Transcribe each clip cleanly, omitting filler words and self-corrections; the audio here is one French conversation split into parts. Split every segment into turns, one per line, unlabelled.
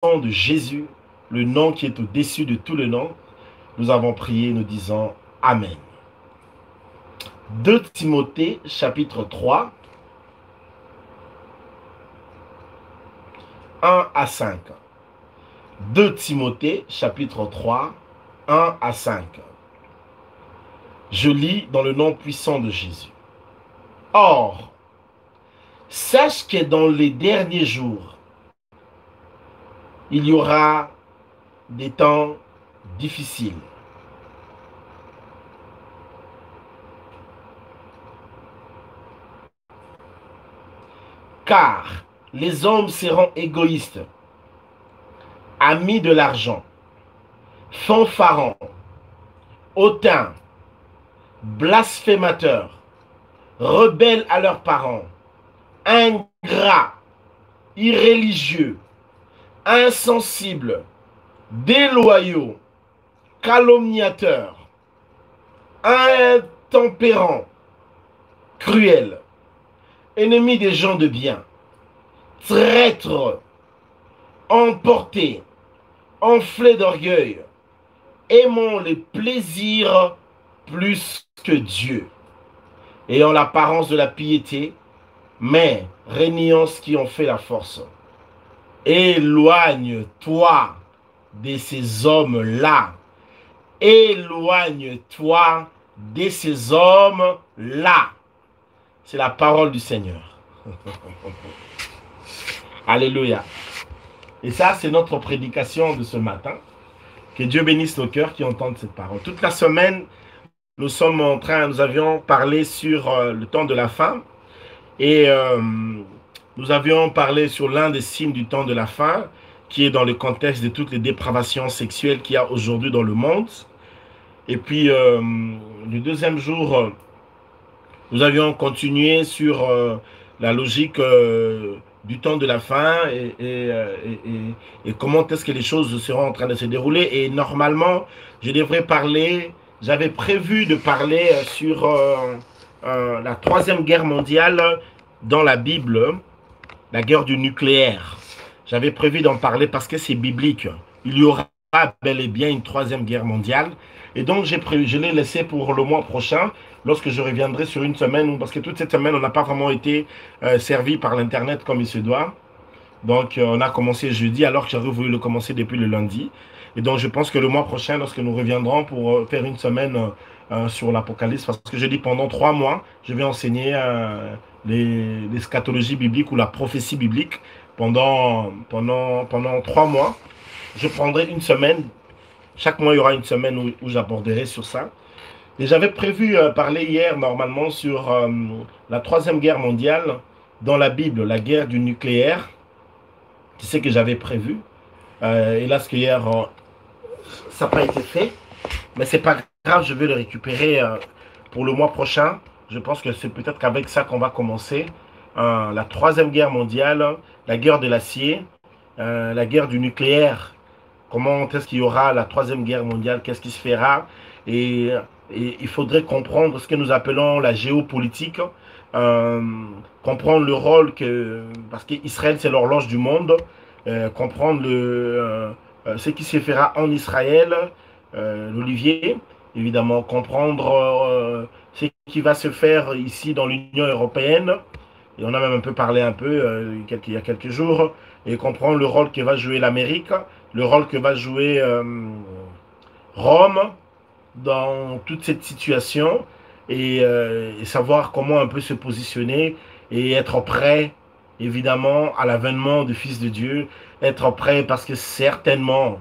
de Jésus, le nom qui est au-dessus de tout le nom, nous avons prié, nous disons Amen. 2 Timothée, chapitre 3, 1 à 5. 2 Timothée, chapitre 3, 1 à 5. Je lis dans le nom puissant de Jésus. Or, sache que dans les derniers jours, il y aura des temps difficiles. Car les hommes seront égoïstes, amis de l'argent, fanfarons, hautains, blasphémateurs, rebelles à leurs parents, ingrats, irréligieux, insensibles, déloyaux, calomniateurs, intempérants, cruels, ennemis des gens de bien, traîtres, emportés, enflés d'orgueil, aimant les plaisirs plus que Dieu, ayant l'apparence de la piété, mais réniant ce qui en fait la force. Éloigne-toi de ces hommes-là. Éloigne-toi de ces hommes-là. C'est la parole du Seigneur. Alléluia. Et ça, c'est notre prédication de ce matin. Que Dieu bénisse nos cœurs qui entendent cette parole. Toute la semaine, nous avions parlé sur le temps de la fin. Et nous avions parlé sur l'un des signes du temps de la fin, qui est dans le contexte de toutes les dépravations sexuelles qu'il y a aujourd'hui dans le monde. Et puis, le deuxième jour, nous avions continué sur la logique du temps de la fin et comment est-ce que les choses seront en train de se dérouler. Et normalement, je devrais parler, j'avais prévu de parler sur la Troisième Guerre mondiale dans la Bible, la guerre du nucléaire. J'avais prévu d'en parler parce que c'est biblique. Il y aura bel et bien une Troisième Guerre mondiale. Et donc, je l'ai laissé pour le mois prochain, lorsque je reviendrai sur une semaine, parce que toute cette semaine, on n'a pas vraiment été servi par l'Internet comme il se doit. Donc, on a commencé jeudi, alors que j'aurais voulu le commencer depuis le lundi. Et donc, je pense que le mois prochain, lorsque nous reviendrons pour faire une semaine sur l'Apocalypse, parce que je dis pendant 3 mois, je vais enseigner l'eschatologie biblique ou la prophétie biblique pendant 3 mois. Je prendrai une semaine. Chaque mois, il y aura une semaine où j'aborderai sur ça. Et j'avais prévu parler hier, normalement, sur la Troisième Guerre mondiale dans la Bible, la guerre du nucléaire. C'est ce que j'avais prévu. Hélas, que hier, ça n'a pas été fait. Mais c'est pas grave, je vais le récupérer pour le mois prochain. Je pense que c'est peut-être qu'avec ça qu'on va commencer. La Troisième Guerre mondiale, la guerre de l'acier, la guerre du nucléaire. Comment est-ce qu'il y aura la Troisième Guerre mondiale? Qu'est-ce qui se fera? Et il faudrait comprendre ce que nous appelons la géopolitique, comprendre le rôle que... Parce qu'Israël, c'est l'horloge du monde, comprendre ce qui se fera en Israël, l'Olivier, évidemment, comprendre ce qui va se faire ici dans l'Union européenne, et on a même un peu parlé il y a quelques jours, et comprendre le rôle que va jouer l'Amérique, le rôle que va jouer Rome dans toute cette situation et savoir comment un peu se positionner et être prêt évidemment à l'avènement du Fils de Dieu, être prêt parce que certainement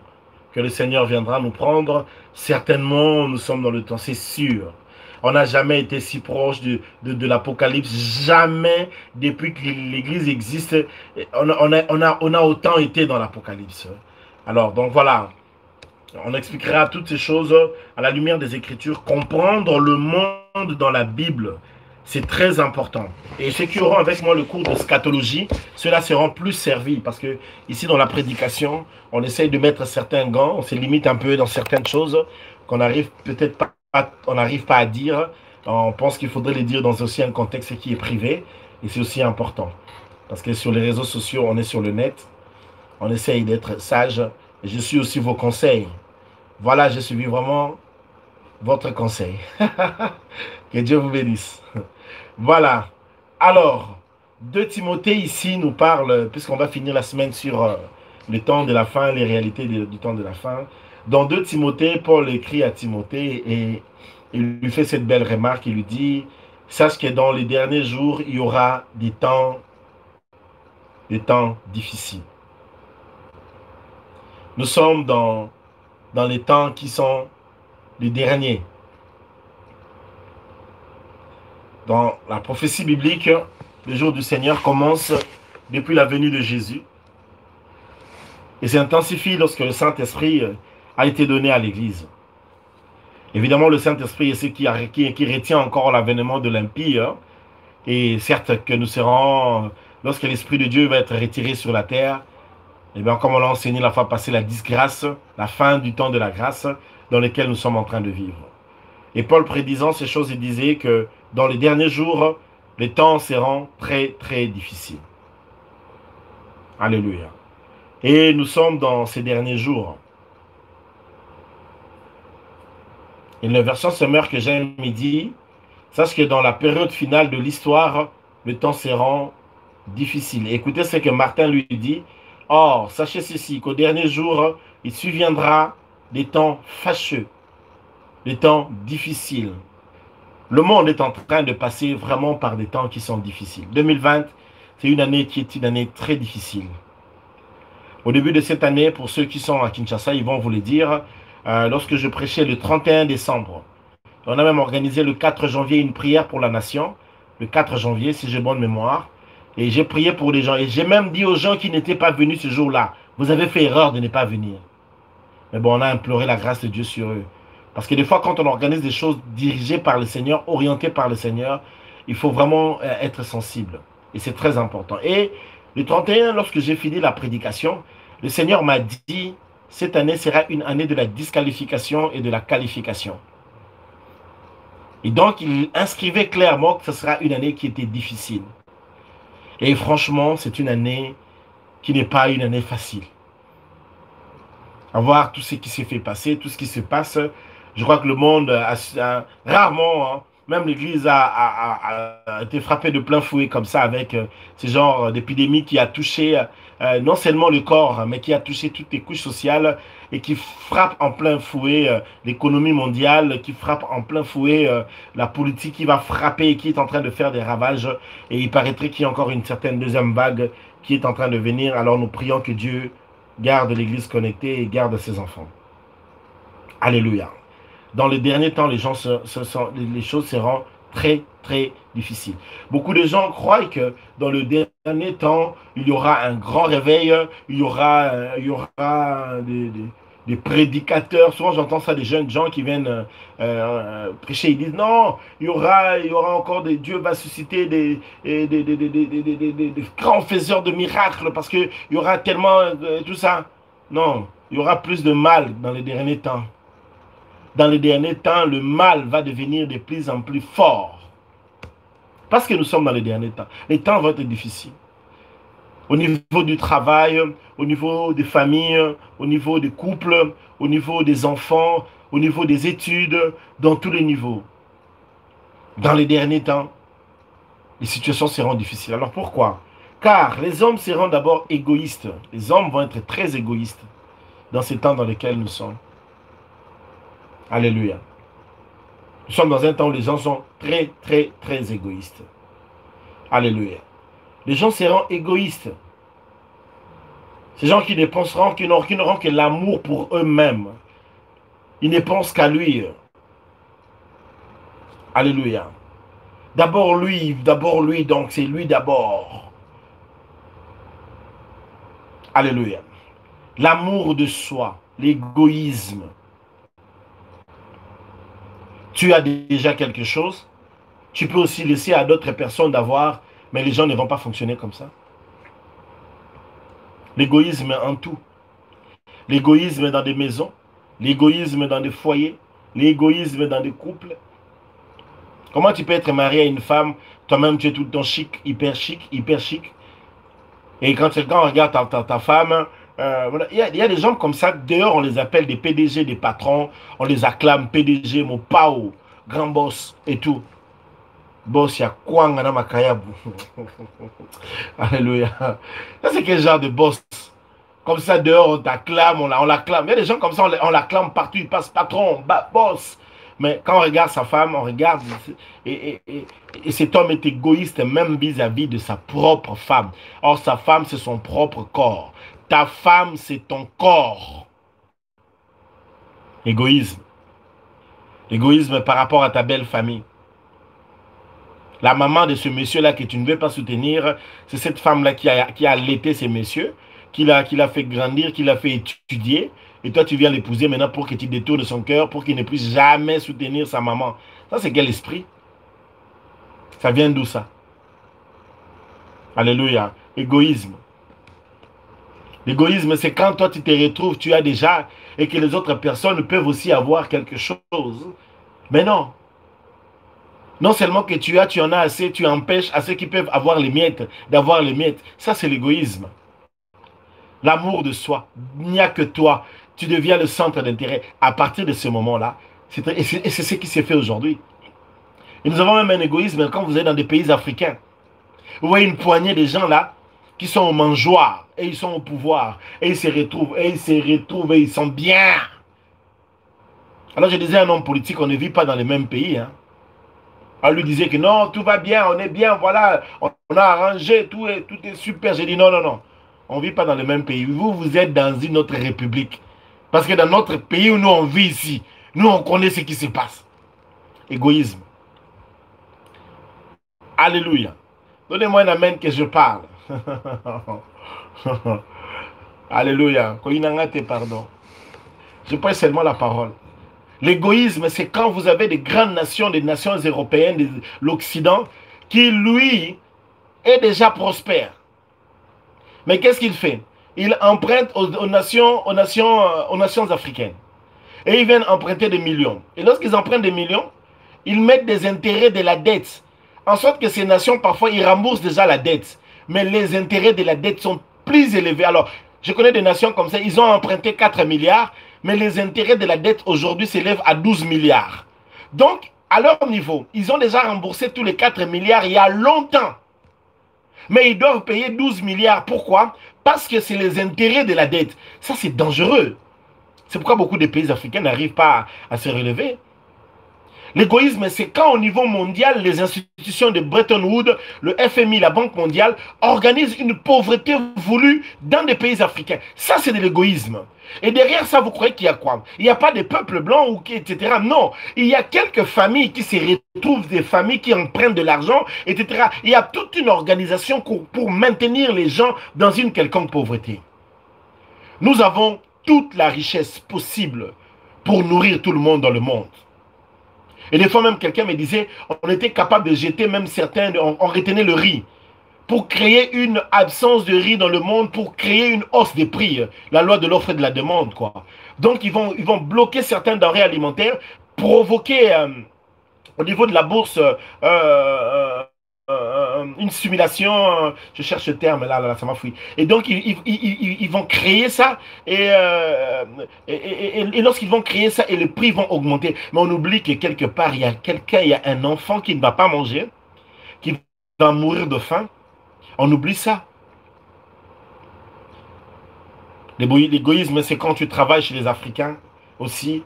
que le Seigneur viendra nous prendre, certainement nous sommes dans le temps, c'est sûr. On n'a jamais été si proche de l'Apocalypse, jamais depuis que l'Église existe, on a autant été dans l'Apocalypse. Alors, donc voilà, on expliquera toutes ces choses à la lumière des Écritures. Comprendre le monde dans la Bible, c'est très important. Et ceux qui auront avec moi le cours de scatologie, ceux-là seront plus servis. Parce que ici, dans la prédication, on essaye de mettre certains gants, on se limite un peu dans certaines choses qu'on n'arrive peut-être pas, pas à dire. On pense qu'il faudrait les dire dans aussi un contexte qui est privé. Et c'est aussi important. Parce que sur les réseaux sociaux, on est sur le net. On essaye d'être sage. Et je suis aussi vos conseils. Voilà, j'ai suivi vraiment votre conseil. Que Dieu vous bénisse. Voilà. Alors, 2 Timothée ici nous parle, puisqu'on va finir la semaine sur le temps de la fin, les réalités du temps de la fin. Dans 2 Timothée, Paul écrit à Timothée et il lui fait cette belle remarque. Il lui dit, sache que dans les derniers jours, il y aura des temps difficiles. Nous sommes dans les temps qui sont les derniers. Dans la prophétie biblique, le jour du Seigneur commence depuis la venue de Jésus et s'intensifie lorsque le Saint-Esprit a été donné à l'Église. Évidemment, le Saint-Esprit est ce qui retient encore l'avènement de l'impie. Et certes que nous serons, lorsque l'Esprit de Dieu va être retiré sur la terre, et bien comme on l'a enseigné la fois passée, la disgrâce, la fin du temps de la grâce dans lequel nous sommes en train de vivre. Et Paul prédisant ces choses, il disait que dans les derniers jours, les temps seront très très difficiles. Alléluia. Et nous sommes dans ces derniers jours. Et le verset sommaire que j'aime, il dit, sache que dans la période finale de l'histoire, les temps seront difficiles. Et écoutez ce que Martin lui dit. Or, sachez ceci, qu'au dernier jour, il surviendra des temps fâcheux, des temps difficiles. Le monde est en train de passer vraiment par des temps qui sont difficiles. 2020, c'est une année qui est une année très difficile. Au début de cette année, pour ceux qui sont à Kinshasa, ils vont vous le dire, lorsque je prêchais le 31 décembre, on a même organisé le 4 janvier une prière pour la nation, le 4 janvier, si j'ai bonne mémoire, et j'ai prié pour les gens, et j'ai même dit aux gens qui n'étaient pas venus ce jour-là, vous avez fait erreur de ne pas venir. Mais bon, on a imploré la grâce de Dieu sur eux. Parce que des fois, quand on organise des choses dirigées par le Seigneur, orientées par le Seigneur, il faut vraiment être sensible. Et c'est très important. Et le 31, lorsque j'ai fini la prédication, le Seigneur m'a dit, cette année sera une année de la disqualification et de la qualification. Et donc, il inscrivait clairement que ce sera une année qui était difficile. Et franchement, c'est une année qui n'est pas une année facile. À voir tout ce qui s'est fait passer, tout ce qui se passe, je crois que le monde a rarement, hein, même l'Église a été frappée de plein fouet comme ça avec ce genre d'épidémie qui a touché non seulement le corps, mais qui a touché toutes les couches sociales et qui frappe en plein fouet l'économie mondiale, qui frappe en plein fouet la politique qui va frapper et qui est en train de faire des ravages. Et il paraîtrait qu'il y a encore une certaine deuxième vague qui est en train de venir. Alors nous prions que Dieu garde l'Église connectée et garde ses enfants. Alléluia. Dans les derniers temps, les choses seront très, très difficiles. Beaucoup de gens croient que dans le dernier temps, il y aura un grand réveil, il y aura des prédicateurs. Souvent, j'entends ça des jeunes gens qui viennent prêcher. Ils disent non, il y aura encore Dieu va susciter des grands faiseurs de miracles parce qu'il y aura tellement tout ça. Non, il y aura plus de mal dans les derniers temps. Dans les derniers temps, le mal va devenir de plus en plus fort. Parce que nous sommes dans les derniers temps. Les temps vont être difficiles. Au niveau du travail, au niveau des familles, au niveau des couples, au niveau des enfants, au niveau des études, dans tous les niveaux. Dans les derniers temps, les situations seront difficiles. Alors pourquoi? Car les hommes seront d'abord égoïstes. Les hommes vont être très égoïstes dans ces temps dans lesquels nous sommes. Alléluia. Nous sommes dans un temps où les gens sont très, très, très égoïstes. Alléluia. Les gens seront égoïstes. Ces gens qui ne penseront, qui n'auront que l'amour pour eux-mêmes. Ils ne pensent qu'à lui. Alléluia. D'abord lui, donc c'est lui d'abord. Alléluia. L'amour de soi, l'égoïsme. Tu as déjà quelque chose, tu peux aussi laisser à d'autres personnes d'avoir, mais les gens ne vont pas fonctionner comme ça. L'égoïsme en tout. L'égoïsme dans des maisons, l'égoïsme dans des foyers, l'égoïsme dans des couples. Comment tu peux être marié à une femme, toi-même tu es tout le temps chic, hyper chic, et quand on regarde ta femme, Voilà. Il y a des gens comme ça, dehors on les appelle des PDG, des patrons, on les acclame PDG, mon pao, grand boss et tout. Boss, il y a quoi dans Makayabu? Alléluia. Ça, c'est quel genre de boss? Comme ça, dehors, on t'acclame, on l'acclame. Il y a des gens comme ça, on l'acclame partout, il passe patron, boss. Mais quand on regarde sa femme, on regarde, et cet homme est égoïste même vis-à-vis de sa propre femme. Or, sa femme, c'est son propre corps. Ta femme, c'est ton corps. Égoïsme. Égoïsme par rapport à ta belle famille. La maman de ce monsieur-là que tu ne veux pas soutenir, c'est cette femme-là qui a allaité ces messieurs, qui l'a fait grandir, qui l'a fait étudier. Et toi, tu viens l'épouser maintenant pour que tu détournes son cœur, pour qu'il ne puisse jamais soutenir sa maman. Ça, c'est quel esprit? Ça vient d'où ça? Alléluia. Égoïsme. L'égoïsme, c'est quand toi, tu te retrouves, tu as déjà, et que les autres personnes peuvent aussi avoir quelque chose. Mais non. Non seulement que tu as, tu en as assez, tu empêches à ceux qui peuvent avoir les miettes d'avoir les miettes. Ça, c'est l'égoïsme. L'amour de soi. Il n'y a que toi. Tu deviens le centre d'intérêt. À partir de ce moment-là, et c'est ce qui s'est fait aujourd'hui. Et nous avons même un égoïsme quand vous êtes dans des pays africains. Vous voyez une poignée de gens là qui sont au mangeoire et ils sont au pouvoir. Et ils se retrouvent, et ils se retrouvent, et ils sont bien. Alors je disais à un homme politique, on ne vit pas dans les mêmes pays. Hein. On lui disait que non, tout va bien, on est bien, voilà, on a arrangé, tout est super. J'ai dit non, non, non. On ne vit pas dans le même pays. Vous, vous êtes dans une autre république. Parce que dans notre pays où nous on vit ici, nous on connaît ce qui se passe. Égoïsme. Alléluia. Donnez-moi un amen que je parle. Alléluia. Pardon. Je prends seulement la parole. L'égoïsme, c'est quand vous avez des grandes nations, des nations européennes, de l'Occident, qui, lui, est déjà prospère. Mais qu'est-ce qu'il fait? Il emprunte aux nations africaines. Et ils viennent emprunter des millions. Et lorsqu'ils empruntent des millions, ils mettent des intérêts de la dette. En sorte que ces nations, parfois, ils remboursent déjà la dette. Mais les intérêts de la dette sont plus élevés. Alors, je connais des nations comme ça, ils ont emprunté 4 milliards, mais les intérêts de la dette aujourd'hui s'élèvent à 12 milliards. Donc, à leur niveau, ils ont déjà remboursé tous les 4 milliards il y a longtemps. Mais ils doivent payer 12 milliards. Pourquoi? Parce que c'est les intérêts de la dette. Ça, c'est dangereux. C'est pourquoi beaucoup de pays africains n'arrivent pas à se relever. L'égoïsme, c'est quand au niveau mondial, les institutions de Bretton Woods, le FMI, la Banque mondiale, organisent une pauvreté voulue dans des pays africains. Ça, c'est de l'égoïsme. Et derrière ça, vous croyez qu'il y a quoi? Il n'y a pas de peuple blanc, ou etc. Non. Il y a quelques familles qui se retrouvent, des familles qui empruntent de l'argent, etc. Il y a toute une organisation pour maintenir les gens dans une quelconque pauvreté. Nous avons toute la richesse possible pour nourrir tout le monde dans le monde. Et des fois même quelqu'un me disait, on était capable de jeter même certains, on retenait le riz. Pour créer une absence de riz dans le monde, pour créer une hausse des prix. La loi de l'offre et de la demande, quoi. Donc ils vont bloquer certains denrées alimentaires, provoquer au niveau de la bourse une simulation, je cherche ce terme là, ça m'a fui. Et donc ils vont créer ça et lorsqu'ils vont créer ça et les prix vont augmenter. Mais on oublie que quelque part il y a quelqu'un, il y a un enfant qui ne va pas manger, qui va mourir de faim. On oublie ça. L'égoïsme, c'est quand tu travailles chez les Africains aussi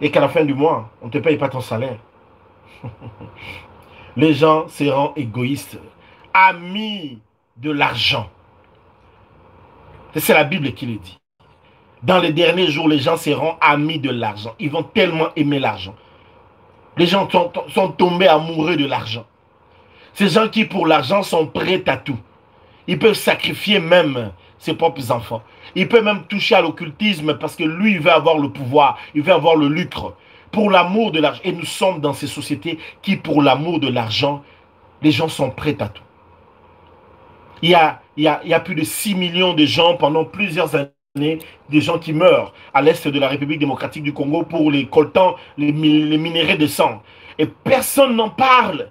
et qu'à la fin du mois, on ne te paye pas ton salaire. Les gens seront égoïstes, amis de l'argent. C'est la Bible qui le dit. Dans les derniers jours, les gens seront amis de l'argent. Ils vont tellement aimer l'argent. Les gens sont tombés amoureux de l'argent. Ces gens qui, pour l'argent, sont prêts à tout. Ils peuvent sacrifier même ses propres enfants. Ils peuvent même toucher à l'occultisme parce que lui, il veut avoir le pouvoir, il veut avoir le lucre. Pour l'amour de l'argent. Et nous sommes dans ces sociétés qui, pour l'amour de l'argent, les gens sont prêts à tout. Il y a plus de 6 millions de gens pendant plusieurs années, des gens qui meurent à l'est de la République démocratique du Congo pour les coltans, les minéraux de sang. Et personne n'en parle.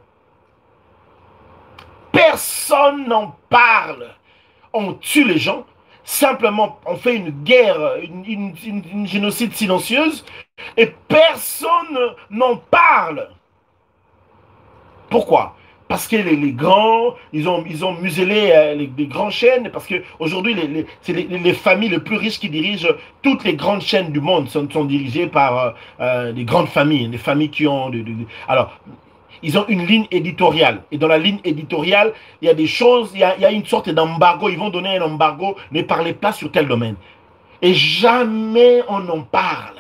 Personne n'en parle. on tue les gens, simplement on fait une guerre, une génocide silencieuse, et personne n'en parle. Pourquoi? Parce que les grands, ils ont muselé les grandes chaînes, parce qu'aujourd'hui, c'est les familles les plus riches qui dirigent toutes les grandes chaînes du monde, sont dirigées par des grandes familles, des familles qui ont... Alors, ils ont une ligne éditoriale. Et dans la ligne éditoriale, il y a des choses, il y a une sorte d'embargo. Ils vont donner un embargo, ne parlez pas sur tel domaine. Et jamais on en parle.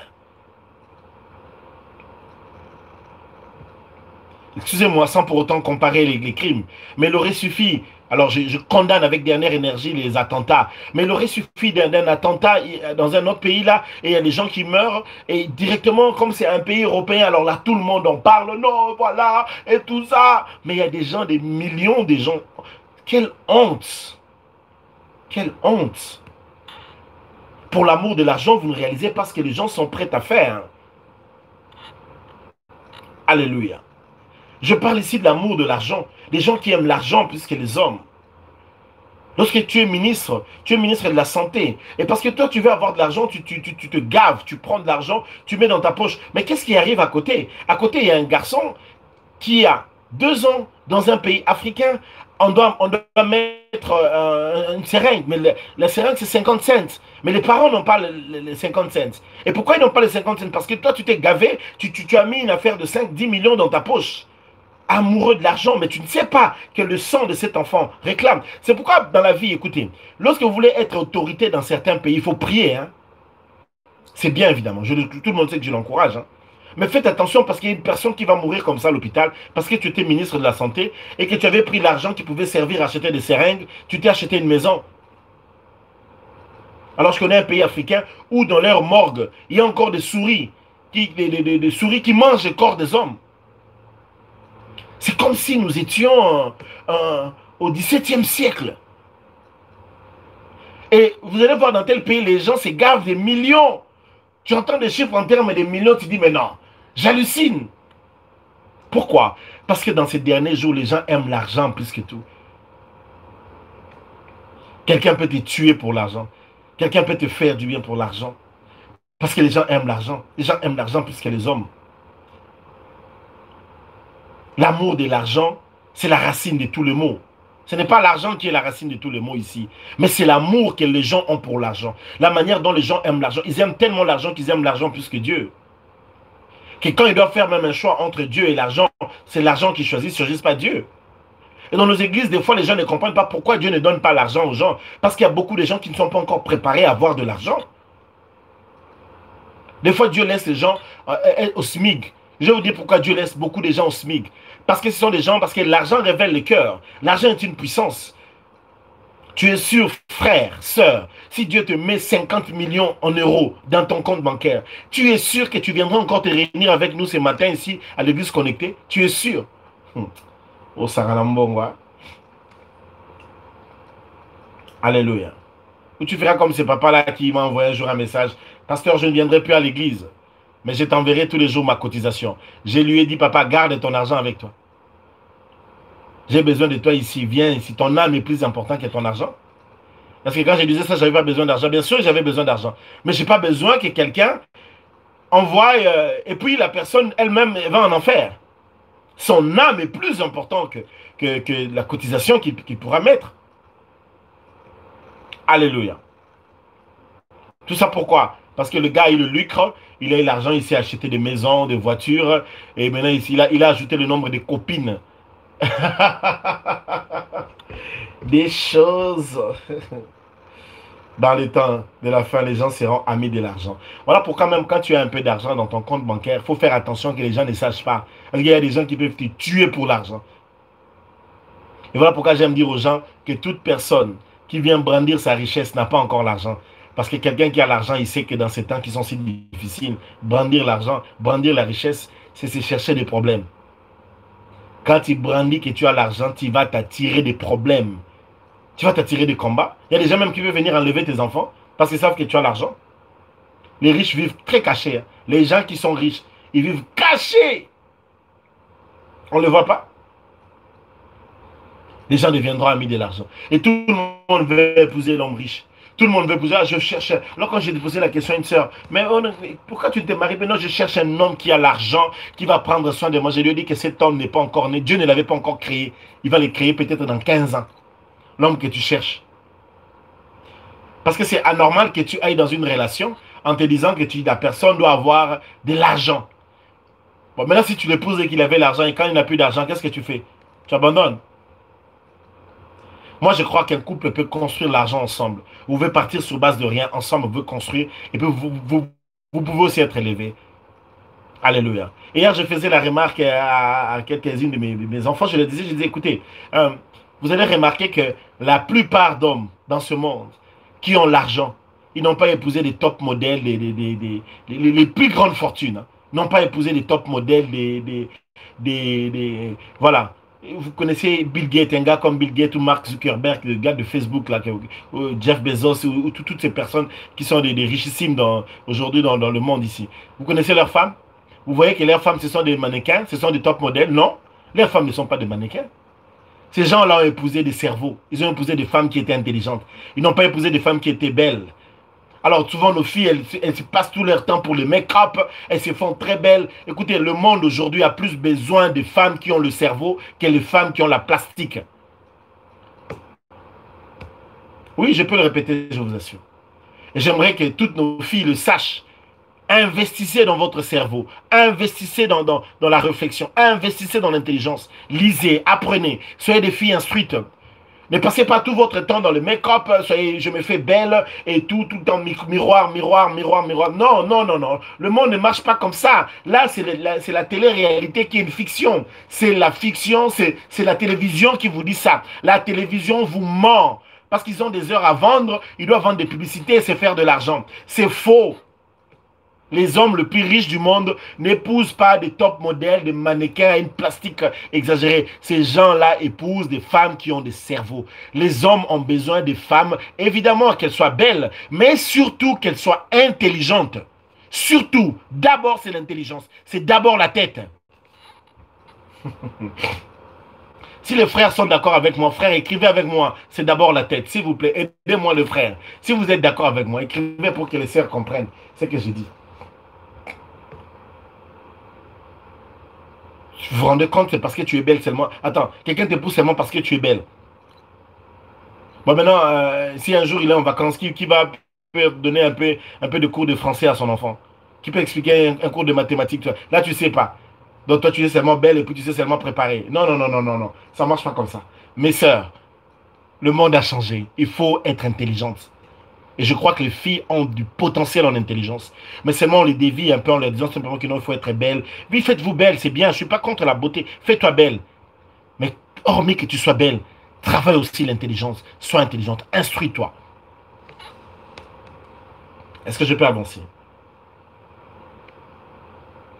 Excusez-moi, sans pour autant comparer les crimes, mais il aurait suffi, alors je condamne avec dernière énergie les attentats, mais il aurait suffi d'un attentat dans un autre pays là, et il y a des gens qui meurent, et directement, comme c'est un pays européen, alors là tout le monde en parle, non, voilà, et tout ça, mais il y a des gens, des millions de gens, quelle honte, quelle honte. Pour l'amour de l'argent, vous ne réalisez pas ce que les gens sont prêts à faire. Alléluia. Je parle ici de l'amour de l'argent. Des gens qui aiment l'argent plus que les hommes. Lorsque tu es ministre de la santé. Et parce que toi, tu veux avoir de l'argent, tu te gaves, tu prends de l'argent, tu mets dans ta poche. Mais qu'est-ce qui arrive à côté? À côté, il y a un garçon qui a 2 ans dans un pays africain. On doit mettre une seringue. Mais la seringue, c'est 50 cents. Mais les parents n'ont pas les 50 cents. Et pourquoi ils n'ont pas les 50 cents? Parce que toi, tu t'es gavé, tu as mis une affaire de 5-10 millions dans ta poche. Amoureux de l'argent, mais tu ne sais pas que le sang de cet enfant réclame. C'est pourquoi dans la vie, écoutez, lorsque vous voulez être autorité dans certains pays, il faut prier. Hein. C'est bien évidemment, tout le monde sait que je l'encourage. Hein. Mais faites attention parce qu'il y a une personne qui va mourir comme ça à l'hôpital parce que tu étais ministre de la Santé et que tu avais pris l'argent qui pouvait servir à acheter des seringues, tu t'es acheté une maison. Alors je connais un pays africain où dans leur morgue, il y a encore des souris, des souris qui mangent le corps des hommes. C'est comme si nous étions au XVIIe siècle. Et vous allez voir dans tel pays, les gens se gavent des millions. Tu entends des chiffres en termes de millions, tu dis, mais non, j'hallucine. Pourquoi? Parce que dans ces derniers jours, les gens aiment l'argent plus que tout. Quelqu'un peut te tuer pour l'argent. Quelqu'un peut te faire du bien pour l'argent. Parce que les gens aiment l'argent. Les gens aiment l'argent plus que les hommes. L'amour de l'argent, c'est la racine de tous les maux. Ce n'est pas l'argent qui est la racine de tous les maux ici, mais c'est l'amour que les gens ont pour l'argent. La manière dont les gens aiment l'argent. Ils aiment tellement l'argent qu'ils aiment l'argent plus que Dieu. Que quand ils doivent faire même un choix entre Dieu et l'argent, c'est l'argent qu'ils choisissent, ils ne choisissent pas Dieu. Et dans nos églises, des fois, les gens ne comprennent pas pourquoi Dieu ne donne pas l'argent aux gens. Parce qu'il y a beaucoup de gens qui ne sont pas encore préparés à avoir de l'argent. Des fois, Dieu laisse les gens au SMIC. Je vais vous dire pourquoi Dieu laisse beaucoup de gens au SMIC. Parce que ce sont des gens, parce que l'argent révèle le cœur. L'argent est une puissance. Tu es sûr, frère, sœur, si Dieu te met 50 millions en euros dans ton compte bancaire, tu es sûr que tu viendras encore te réunir avec nous ce matin ici à l'église connectée? Tu es sûr? Oh, Saranambongwa. Alléluia. Ou tu feras comme ce papa-là qui m'a envoyé un jour un message. Pasteur, je ne viendrai plus à l'église, mais je t'enverrai tous les jours ma cotisation. Je lui ai dit, papa, garde ton argent avec toi. J'ai besoin de toi ici, viens ici. Ton âme est plus importante que ton argent. Parce que quand je disais ça, je n'avais pas besoin d'argent. Bien sûr, j'avais besoin d'argent. Mais je n'ai pas besoin que quelqu'un envoie, et puis la personne elle-même va en enfer. Son âme est plus importante que la cotisation qu'il pourra mettre. Alléluia. Tout ça pourquoi? Parce que le gars, il le lucre, il a eu l'argent, il s'est acheté des maisons, des voitures, et maintenant il a ajouté le nombre de copines. Des choses. Dans les temps de la fin, les gens seront amis de l'argent. Voilà pourquoi même quand tu as un peu d'argent dans ton compte bancaire, il faut faire attention que les gens ne sachent pas. Parce qu'il y a des gens qui peuvent te tuer pour l'argent. Et voilà pourquoi j'aime dire aux gens que toute personne qui vient brandir sa richesse n'a pas encore l'argent. Parce que quelqu'un qui a l'argent, il sait que dans ces temps qui sont si difficiles, brandir l'argent, brandir la richesse, c'est se chercher des problèmes. Quand tu brandis que tu as l'argent, tu vas t'attirer des problèmes. Tu vas t'attirer des combats. Il y a des gens même qui veulent venir enlever tes enfants parce qu'ils savent que tu as l'argent. Les riches vivent très cachés. Hein. Les gens qui sont riches, ils vivent cachés. On ne le voit pas. Les gens deviendront amis de l'argent. Et tout le monde veut épouser l'homme riche. Tout le monde veut épouser. Ah, je cherche. Alors, quand j'ai posé la question à une sœur, mais pourquoi tu ne t'es marié? Mais non, je cherche un homme qui a l'argent, qui va prendre soin de moi. Je lui ai dit que cet homme n'est pas encore né. Dieu ne l'avait pas encore créé. Il va le créer peut-être dans 15 ans. L'homme que tu cherches. Parce que c'est anormal que tu ailles dans une relation en te disant que la personne doit avoir de l'argent. Bon, maintenant, si tu l'épouses et qu'il avait l'argent et quand il n'a plus d'argent, qu'est-ce que tu fais? Tu abandonnes. Moi, je crois qu'un couple peut construire l'argent ensemble. Vous pouvez partir sur base de rien ensemble, vous pouvez construire et puis vous pouvez aussi être élevé. Alléluia. Et hier, je faisais la remarque à quelques-unes de mes enfants. Je disais, écoutez, vous allez remarquer que la plupart d'hommes dans ce monde qui ont l'argent, ils n'ont pas épousé des top modèles, les plus grandes fortunes. Hein, n'ont pas épousé des top modèles, voilà. Vous connaissez Bill Gates, un gars comme Bill Gates ou Mark Zuckerberg, le gars de Facebook, là, Jeff Bezos, ou toutes ces personnes qui sont des richissimes aujourd'hui dans le monde ici. Vous connaissez leurs femmes? Vous voyez que leurs femmes, ce sont des mannequins, ce sont des top modèles? Non, leurs femmes ne sont pas des mannequins. Ces gens-là ont épousé des cerveaux. Ils ont épousé des femmes qui étaient intelligentes. Ils n'ont pas épousé des femmes qui étaient belles. Alors souvent nos filles, elles se passent tout leur temps pour le make-up, elles se font très belles. Écoutez, le monde aujourd'hui a plus besoin de femmes qui ont le cerveau que les femmes qui ont la plastique. Oui, je peux le répéter, je vous assure. Et j'aimerais que toutes nos filles le sachent. Investissez dans votre cerveau, investissez dans la réflexion, investissez dans l'intelligence, lisez, apprenez, soyez des filles instruites. Ne passez pas tout votre temps dans le make-up, soyez, je me fais belle et tout le temps miroir, miroir, miroir, miroir. Non, non, non, non. Le monde ne marche pas comme ça. Là, c'est la télé-réalité qui est une fiction. C'est la fiction, c'est la télévision qui vous dit ça. La télévision vous ment. Parce qu'ils ont des heures à vendre, ils doivent vendre des publicités et se faire de l'argent. C'est faux. Les hommes les plus riches du monde n'épousent pas des top modèles, des mannequins à une plastique exagérée. Ces gens-là épousent des femmes qui ont des cerveaux. Les hommes ont besoin des femmes, évidemment qu'elles soient belles, mais surtout qu'elles soient intelligentes. Surtout, d'abord c'est l'intelligence, c'est d'abord la tête. Si les frères sont d'accord avec moi, frère, écrivez avec moi. C'est d'abord la tête. S'il vous plaît, aidez-moi le frère. Si vous êtes d'accord avec moi, écrivez pour que les sœurs comprennent ce que je dis. Vous vous rendez compte, c'est parce que tu es belle seulement. Attends, quelqu'un te pousse seulement parce que tu es belle. Bon, maintenant, si un jour il est en vacances, qui va donner un peu de cours de français à son enfant? Qui peut expliquer un cours de mathématiques? Là, tu ne sais pas. Donc, toi, tu es seulement belle et puis tu sais seulement préparer. Non, non, non, non, non, non. Ça ne marche pas comme ça. Mes sœurs, le monde a changé. Il faut être intelligente. Et je crois que les filles ont du potentiel en intelligence. Mais seulement on les dévie un peu en leur disant simplement qu'il faut être belle. Oui, faites-vous belle, c'est bien. Je ne suis pas contre la beauté. Fais-toi belle. Mais hormis que tu sois belle, travaille aussi l'intelligence. Sois intelligente. Instruis-toi. Est-ce que je peux avancer?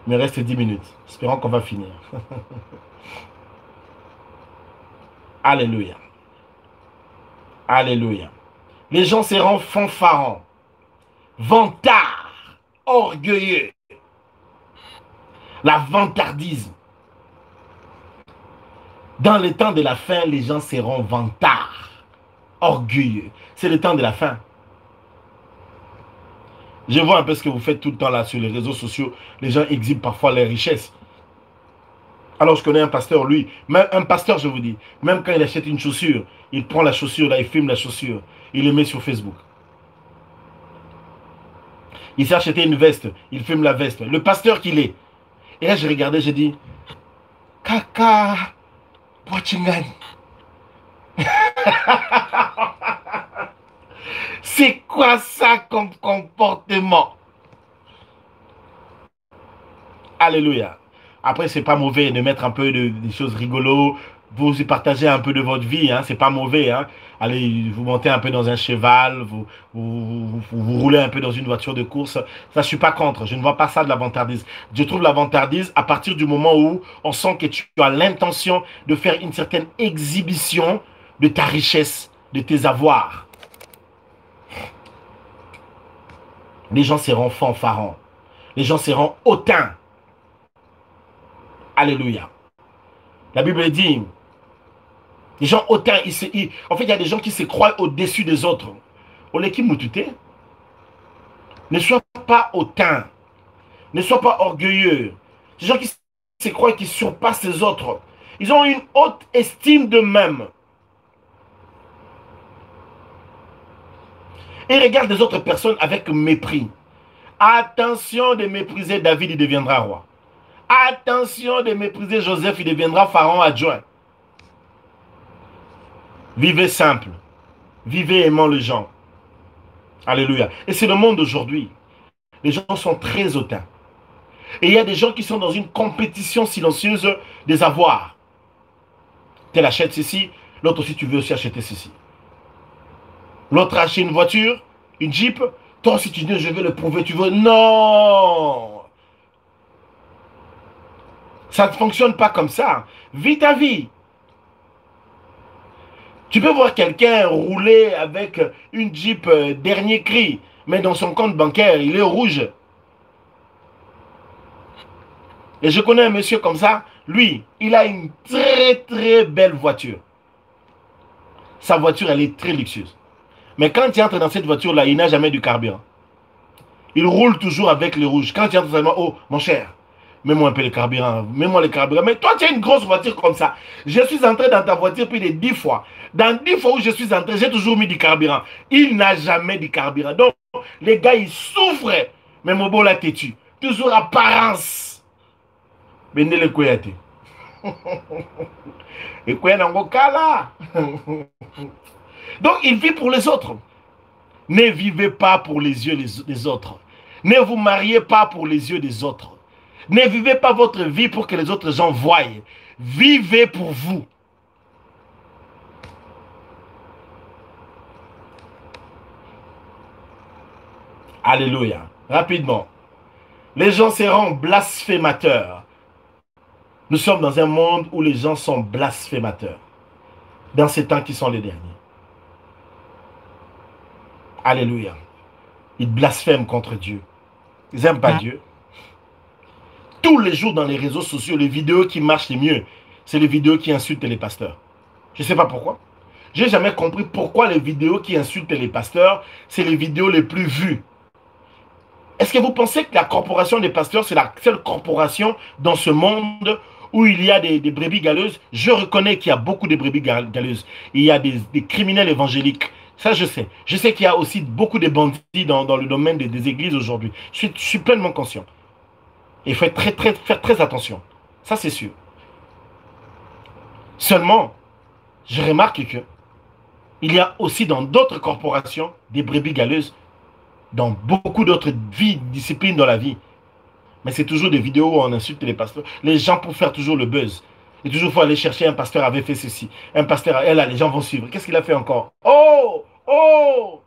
Il me reste 10 minutes. Espérons qu'on va finir. Alléluia. Alléluia. Les gens seront fanfarons, vantards, orgueilleux. La vantardise. Dans le temps de la fin, les gens seront vantards, orgueilleux. C'est le temps de la fin. Je vois un peu ce que vous faites tout le temps là sur les réseaux sociaux. Les gens exhibent parfois leurs richesses. Alors je connais un pasteur, lui, même un pasteur je vous dis, même quand il achète une chaussure, il prend la chaussure là, il filme la chaussure, il le met sur Facebook. Il s'est acheté une veste, il filme la veste. Le pasteur qu'il est. Et là, j'ai regardé, j'ai dit, Kaka, Pochingan. C'est quoi ça comme comportement? Alléluia. Après, c'est pas mauvais de mettre un peu des choses rigolos. Vous y partagez un peu de votre vie, hein, c'est pas mauvais. Hein. Allez, vous montez un peu dans un cheval, vous roulez un peu dans une voiture de course. Ça, je suis pas contre. Je ne vois pas ça de la vantardise. Je trouve la vantardise à partir du moment où on sent que tu as l'intention de faire une certaine exhibition de ta richesse, de tes avoirs. Les gens seront fanfarons. Les gens seront hautains. Alléluia. La Bible dit, Les gens hautains, en fait, il y a des gens qui se croient au-dessus des autres. On les qui moutouté. Ne sois pas hautain. Ne sois pas orgueilleux. Des gens qui se croient qu'ils surpassent les autres. Ils ont une haute estime d'eux-mêmes. Et regardent les autres personnes avec mépris. Attention de mépriser David, il deviendra roi. Attention de mépriser Joseph, il deviendra pharaon adjoint. Vivez simple. Vivez aimant les gens. Alléluia. Et c'est le monde d'aujourd'hui. Les gens sont très hautains. Et il y a des gens qui sont dans une compétition silencieuse des avoirs. Tel achète ceci, l'autre aussi tu veux aussi acheter ceci. L'autre achète une voiture, une Jeep, toi aussi tu dis je vais le prouver, tu veux. Non! Ça ne fonctionne pas comme ça. Vis ta vie. Tu peux voir quelqu'un rouler avec une Jeep dernier cri, mais dans son compte bancaire, il est rouge. Et je connais un monsieur comme ça, lui, il a une très très belle voiture. Sa voiture, elle est très luxueuse. Mais quand il entre dans cette voiture-là, il n'a jamais du carburant. Il roule toujours avec le rouge. Quand il entre seulement, oh, mon cher, mets-moi un peu le carburant, mets-moi le carburant. Mais toi, tu as une grosse voiture comme ça. Je suis entré dans ta voiture plus de 10 fois. Dans 10 fois où je suis entré, j'ai toujours mis du carburant. Il n'a jamais du carburant. Donc, les gars, ils souffrent. Mais mon beau là, têtu. Toujours apparence. Mais ne le koyate. Et quoi, là. Donc, il vit pour les autres. Ne vivez pas pour les yeux des autres. Ne vous mariez pas pour les yeux des autres. Ne vivez pas votre vie pour que les autres gens voient. Vivez pour vous. Alléluia. Rapidement. Les gens seront blasphémateurs. Nous sommes dans un monde où les gens sont blasphémateurs. Dans ces temps qui sont les derniers. Alléluia. Ils blasphèment contre Dieu. Ils n'aiment pas Dieu. Tous les jours dans les réseaux sociaux, les vidéos qui marchent les mieux, c'est les vidéos qui insultent les pasteurs. Je ne sais pas pourquoi. Je n'ai jamais compris pourquoi les vidéos qui insultent les pasteurs, c'est les vidéos les plus vues. Est-ce que vous pensez que la corporation des pasteurs, c'est la seule corporation dans ce monde où il y a des brebis galeuses? Je reconnais qu'il y a beaucoup de brebis galeuses. Il y a des criminels évangéliques. Ça, je sais. Je sais qu'il y a aussi beaucoup de bandits dans le domaine des églises aujourd'hui. Je suis pleinement conscient. Et il faut faire très attention. Ça, c'est sûr. Seulement, je remarque que il y a aussi dans d'autres corporations des brebis galeuses, dans beaucoup d'autres disciplines dans la vie. Mais c'est toujours des vidéos où on insulte les pasteurs. Les gens pour faire toujours le buzz. Et toujours, il faut aller chercher un pasteur avait fait ceci. Un pasteur, elle là, les gens vont suivre. Qu'est-ce qu'il a fait encore? Oh! Oh!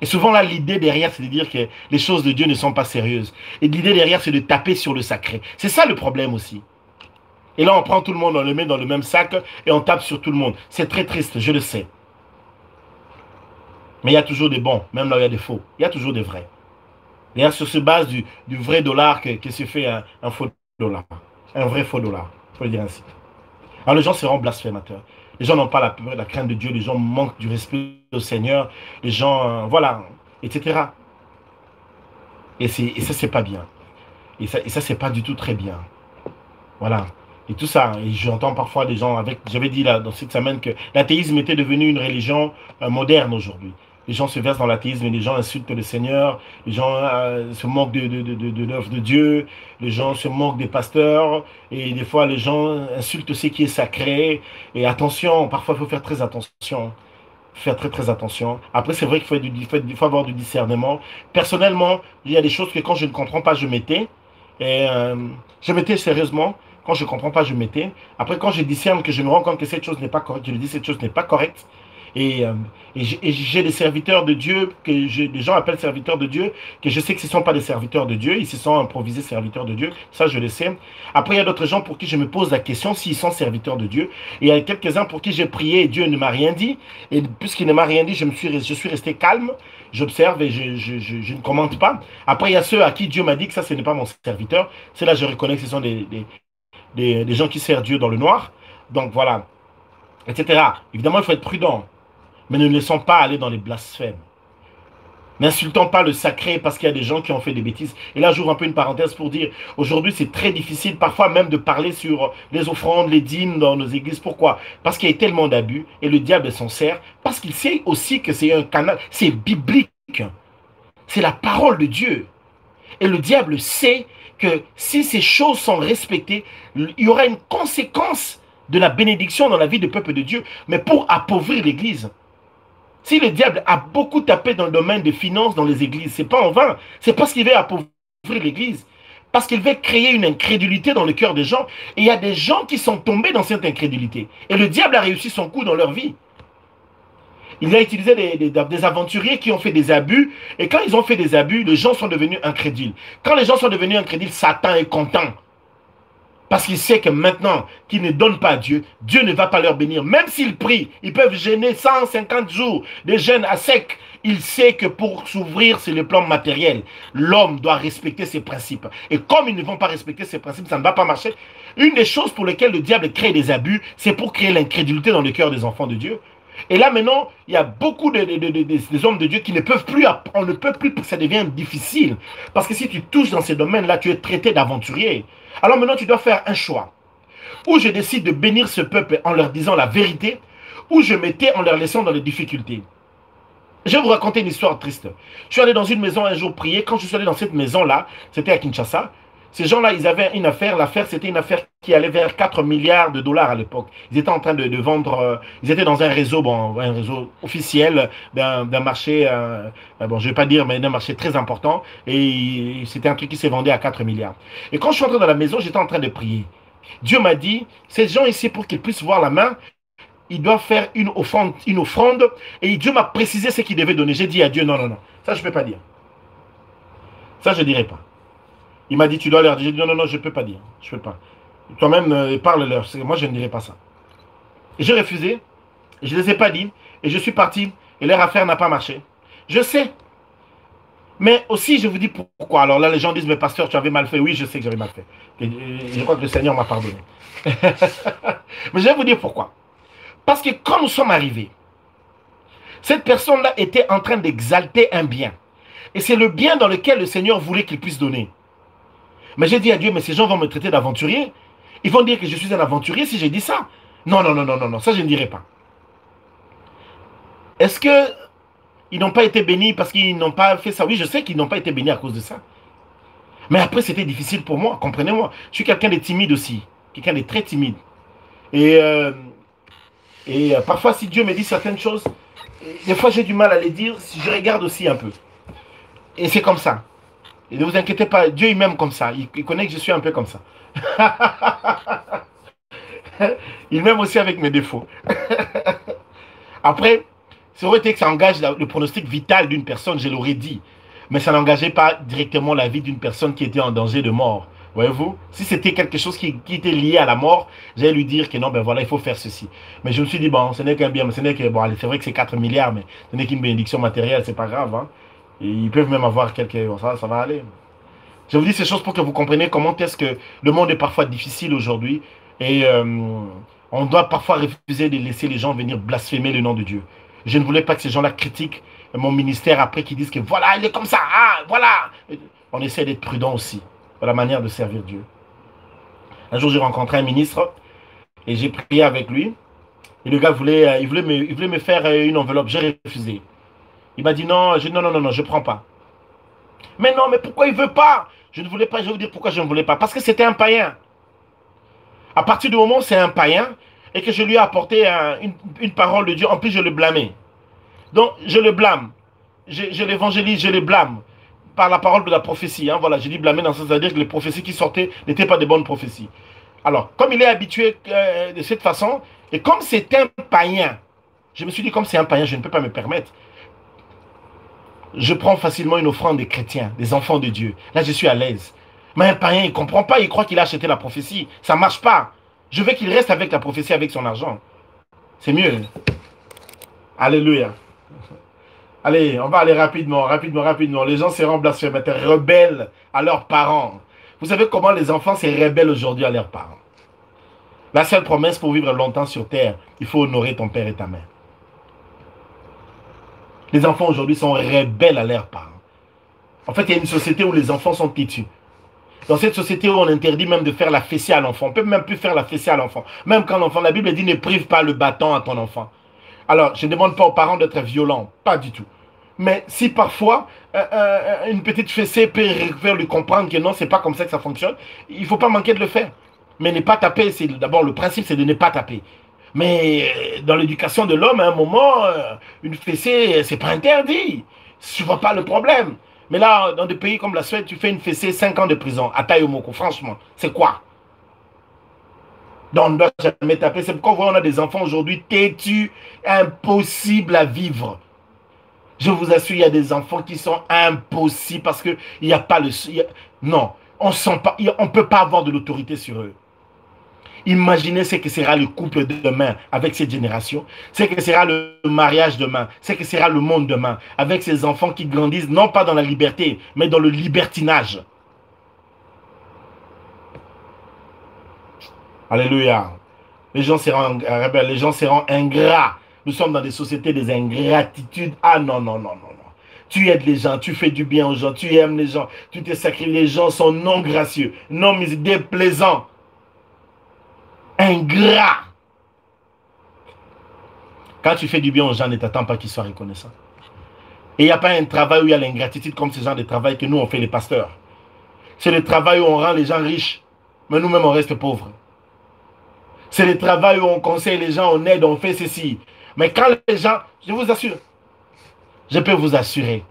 Et souvent là, l'idée derrière, c'est de dire que les choses de Dieu ne sont pas sérieuses. Et l'idée derrière, c'est de taper sur le sacré. C'est ça le problème aussi. Et là, on prend tout le monde, on le met dans le même sac et on tape sur tout le monde. C'est très triste, je le sais. Mais il y a toujours des bons, même là où il y a des faux. Il y a toujours des vrais. D'ailleurs, sur ce base du vrai dollar que se fait un faux dollar. Un vrai faux dollar, il faut le dire ainsi. Alors les gens seront blasphémateurs. Les gens n'ont pas la peur, la crainte de Dieu. Les gens manquent du respect au Seigneur. Les gens, voilà, etc. Et ça, c'est pas bien. Et ça c'est pas du tout très bien. Voilà. Et tout ça, et j'entends parfois des gens avec, j'avais dit là, dans cette semaine que l'athéisme était devenu une religion moderne aujourd'hui. Les gens se versent dans l'athéisme et les gens insultent le Seigneur, les gens se moquent de l'œuvre de Dieu, les gens se moquent des pasteurs, et des fois les gens insultent ce qui est sacré. Et attention, parfois il faut faire très attention. Faire très attention. Après, c'est vrai qu'il faut avoir du discernement. Personnellement, il y a des choses que quand je ne comprends pas, je mettais. Et je mettais sérieusement. Quand je ne comprends pas, je mettais. Après, quand je discerne que je me rends compte que cette chose n'est pas correcte, je lui dis cette chose n'est pas correcte. Et, j'ai des serviteurs de Dieu, des gens appellent serviteurs de Dieu, que je sais que ce ne sont pas des serviteurs de Dieu, ils se sont improvisés serviteurs de Dieu, ça je le sais. Après, il y a d'autres gens pour qui je me pose la question s'ils sont serviteurs de Dieu. Et il y a quelques-uns pour qui j'ai prié et Dieu ne m'a rien dit. Et puisqu'il ne m'a rien dit, je suis resté calme, j'observe et je ne commente pas. Après, il y a ceux à qui Dieu m'a dit que ça, ce n'est pas mon serviteur. C'est là que je reconnais que ce sont des gens qui servent Dieu dans le noir. Donc voilà. etc. Évidemment, il faut être prudent, mais ne laissons pas aller dans les blasphèmes. N'insultons pas le sacré parce qu'il y a des gens qui ont fait des bêtises. Et là, j'ouvre un peu une parenthèse pour dire, aujourd'hui, c'est très difficile, parfois même de parler sur les offrandes, les dîmes dans nos églises. Pourquoi? Parce qu'il y a tellement d'abus et le diable s'en sert, parce qu'il sait aussi que c'est un canal, c'est biblique. C'est la parole de Dieu. Et le diable sait que si ces choses sont respectées, il y aura une conséquence de la bénédiction dans la vie du peuple de Dieu, mais pour appauvrir l'Église. Si le diable a beaucoup tapé dans le domaine des finances dans les églises, c'est pas en vain. C'est parce qu'il veut appauvrir l'Église. Parce qu'il veut créer une incrédulité dans le cœur des gens. Et il y a des gens qui sont tombés dans cette incrédulité. Et le diable a réussi son coup dans leur vie. Il a utilisé des aventuriers qui ont fait des abus. Et quand ils ont fait des abus, les gens sont devenus incrédules. Quand les gens sont devenus incrédules, Satan est content. Parce qu'il sait que maintenant qu'ils ne donnent pas à Dieu, Dieu ne va pas leur bénir. Même s'ils prient, ils peuvent gêner 150 jours de jeûne à sec. Il sait que pour s'ouvrir, c'est le plan matériel. L'homme doit respecter ses principes. Et comme ils ne vont pas respecter ses principes, ça ne va pas marcher. Une des choses pour lesquelles le diable crée des abus, c'est pour créer l'incrédulité dans le cœur des enfants de Dieu. Et là maintenant, il y a beaucoup des hommes de Dieu qui ne peuvent plus, on ne peut plus, ça devient difficile. Parce que si tu touches dans ces domaines-là, tu es traité d'aventurier. Alors maintenant, tu dois faire un choix. Ou je décide de bénir ce peuple en leur disant la vérité, ou je m'étais en leur laissant dans les difficultés. Je vais vous raconter une histoire triste. Je suis allé dans une maison un jour prier. Quand je suis allé dans cette maison-là, c'était à Kinshasa. Ces gens-là, ils avaient une affaire. L'affaire, c'était une affaire qui allait vers 4 milliards de dollars à l'époque. Ils étaient en train de vendre... ils étaient dans un réseau, bon, un réseau officiel d'un marché, bon, je ne vais pas dire, mais d'un marché très important. Et c'était un truc qui s'est vendu à 4 milliards. Et quand je suis entré dans la maison, j'étais en train de prier. Dieu m'a dit, ces gens ici, pour qu'ils puissent voir la main, ils doivent faire une offrande. Et Dieu m'a précisé ce qu'il devait donner. J'ai dit à Dieu, non, non, non. Ça, je ne peux pas dire. Ça, je ne dirai pas. Il m'a dit, tu dois leur dire. J'ai dit, non, non, non, je ne peux pas dire. Je ne peux pas. Toi-même, parle-leur. Moi, je ne dirai pas ça. Et j'ai refusé. Je ne les ai pas dit. Et je suis parti. Et leur affaire n'a pas marché. Je sais. Mais aussi, je vous dis pourquoi. Alors là, les gens disent, mais pasteur, tu avais mal fait. Oui, je sais que j'avais mal fait. Et je crois que le Seigneur m'a pardonné. Mais je vais vous dire pourquoi. Parce que quand nous sommes arrivés, cette personne-là était en train d'exalter un bien. Et c'est le bien dans lequel le Seigneur voulait qu'il puisse donner. Mais j'ai dit à Dieu, mais ces gens vont me traiter d'aventurier. Ils vont dire que je suis un aventurier si j'ai dit ça. Non, non, non, non, non, non, ça je ne dirai pas. Est-ce qu'ils n'ont pas été bénis parce qu'ils n'ont pas fait ça? Oui, je sais qu'ils n'ont pas été bénis à cause de ça. Mais après, c'était difficile pour moi, comprenez-moi. Je suis quelqu'un de timide aussi. Quelqu'un de très timide. Et, parfois, si Dieu me dit certaines choses, des fois j'ai du mal à les dire, si je regarde aussi un peu. Et c'est comme ça. Et ne vous inquiétez pas, Dieu il m'aime comme ça. Il connaît que je suis un peu comme ça. Il m'aime aussi avec mes défauts. Après, ça aurait été que ça engage le pronostic vital d'une personne, je l'aurais dit. Mais ça n'engageait pas directement la vie d'une personne qui était en danger de mort. Voyez-vous? Si c'était quelque chose qui était lié à la mort, j'allais lui dire que non, ben voilà, il faut faire ceci. Mais je me suis dit, bon, ce n'est qu'un bien, mais ce n'est que, bon, c'est vrai que c'est 4 milliards, mais ce n'est qu'une bénédiction matérielle, c'est pas grave. Hein. Et ils peuvent même avoir quelques... Bon, ça va aller. Je vous dis ces choses pour que vous compreniez comment est-ce que le monde est parfois difficile aujourd'hui. Et on doit parfois refuser de laisser les gens venir blasphémer le nom de Dieu. Je ne voulais pas que ces gens-là critiquent mon ministère après qu'ils disent que voilà, il est comme ça, ah, voilà. On essaie d'être prudent aussi dans la manière de servir Dieu. Un jour, j'ai rencontré un ministre et j'ai prié avec lui. Et le gars il voulait me faire une enveloppe. J'ai refusé. Il m'a dit non, non, non, non, non, je ne prends pas. Mais non, mais pourquoi il ne veut pas? Je ne voulais pas, je vais vous dire pourquoi je ne voulais pas. Parce que c'était un païen. À partir du moment où c'est un païen et que je lui ai apporté une parole de Dieu, en plus je le blâmais. Donc je le blâme. Je l'évangélise, je le blâme. Par la parole de la prophétie. Hein, voilà, j'ai dit blâmer dans ce sens, c'est-à-dire que les prophéties qui sortaient n'étaient pas de bonnes prophéties. Alors, comme il est habitué de cette façon, et comme c'est un païen, je me suis dit, comme c'est un païen, je ne peux pas me permettre. Je prends facilement une offrande des chrétiens, des enfants de Dieu. Là, je suis à l'aise. Mais un païen, il ne comprend pas, il croit qu'il a acheté la prophétie. Ça ne marche pas. Je veux qu'il reste avec la prophétie, avec son argent. C'est mieux. Alléluia. Allez, on va aller rapidement, rapidement, rapidement. Les gens seront blasphémateurs, rebelles à leurs parents. Vous savez comment les enfants se rebellent aujourd'hui à leurs parents? La seule promesse pour vivre longtemps sur terre, il faut honorer ton père et ta mère. Les enfants aujourd'hui sont rebelles à leurs parents. En fait, il y a une société où les enfants sont têtus. Dans cette société où on interdit même de faire la fessée à l'enfant. On ne peut même plus faire la fessée à l'enfant. Même quand l'enfant, la Bible dit ne prive pas le bâton à ton enfant. Alors, je ne demande pas aux parents d'être violents. Pas du tout. Mais si parfois, une petite fessée peut faire lui comprendre que non, c'est pas comme ça que ça fonctionne, il ne faut pas manquer de le faire. Mais ne pas taper, c'est d'abord le principe, c'est de ne pas taper. Mais dans l'éducation de l'homme, à un moment, une fessée, c'est pas interdit. Je ne vois pas le problème. Mais là, dans des pays comme la Suède, tu fais une fessée, 5 ans de prison, à Taïomoko, franchement, c'est quoi? Donc, on ne doit jamais taper. C'est pourquoi on a des enfants aujourd'hui têtus, impossibles à vivre. Je vous assure, il y a des enfants qui sont impossibles parce qu'il n'y a pas le... non, on ne peut pas avoir de l'autorité sur eux. Imaginez ce que sera le couple demain avec cette génération, ce que sera le mariage demain, ce que sera le monde demain, avec ces enfants qui grandissent non pas dans la liberté, mais dans le libertinage. Alléluia. Les gens seront rebelles, les gens seront ingrats. Nous sommes dans des sociétés des ingratitudes. Ah non, non, non, non, non. Tu aides les gens, tu fais du bien aux gens, tu aimes les gens, tu te sacrifies. Les gens sont non gracieux, non déplaisants, ingrats. Quand tu fais du bien aux gens, ne t'attends pas qu'ils soient reconnaissants. Et il n'y a pas un travail où il y a l'ingratitude comme ce genre de travail que nous, on fait les pasteurs. C'est le travail où on rend les gens riches, mais nous-mêmes, on reste pauvres. C'est le travail où on conseille les gens, on aide, on fait ceci. Mais quand les gens, je vous assure, je peux vous assurer,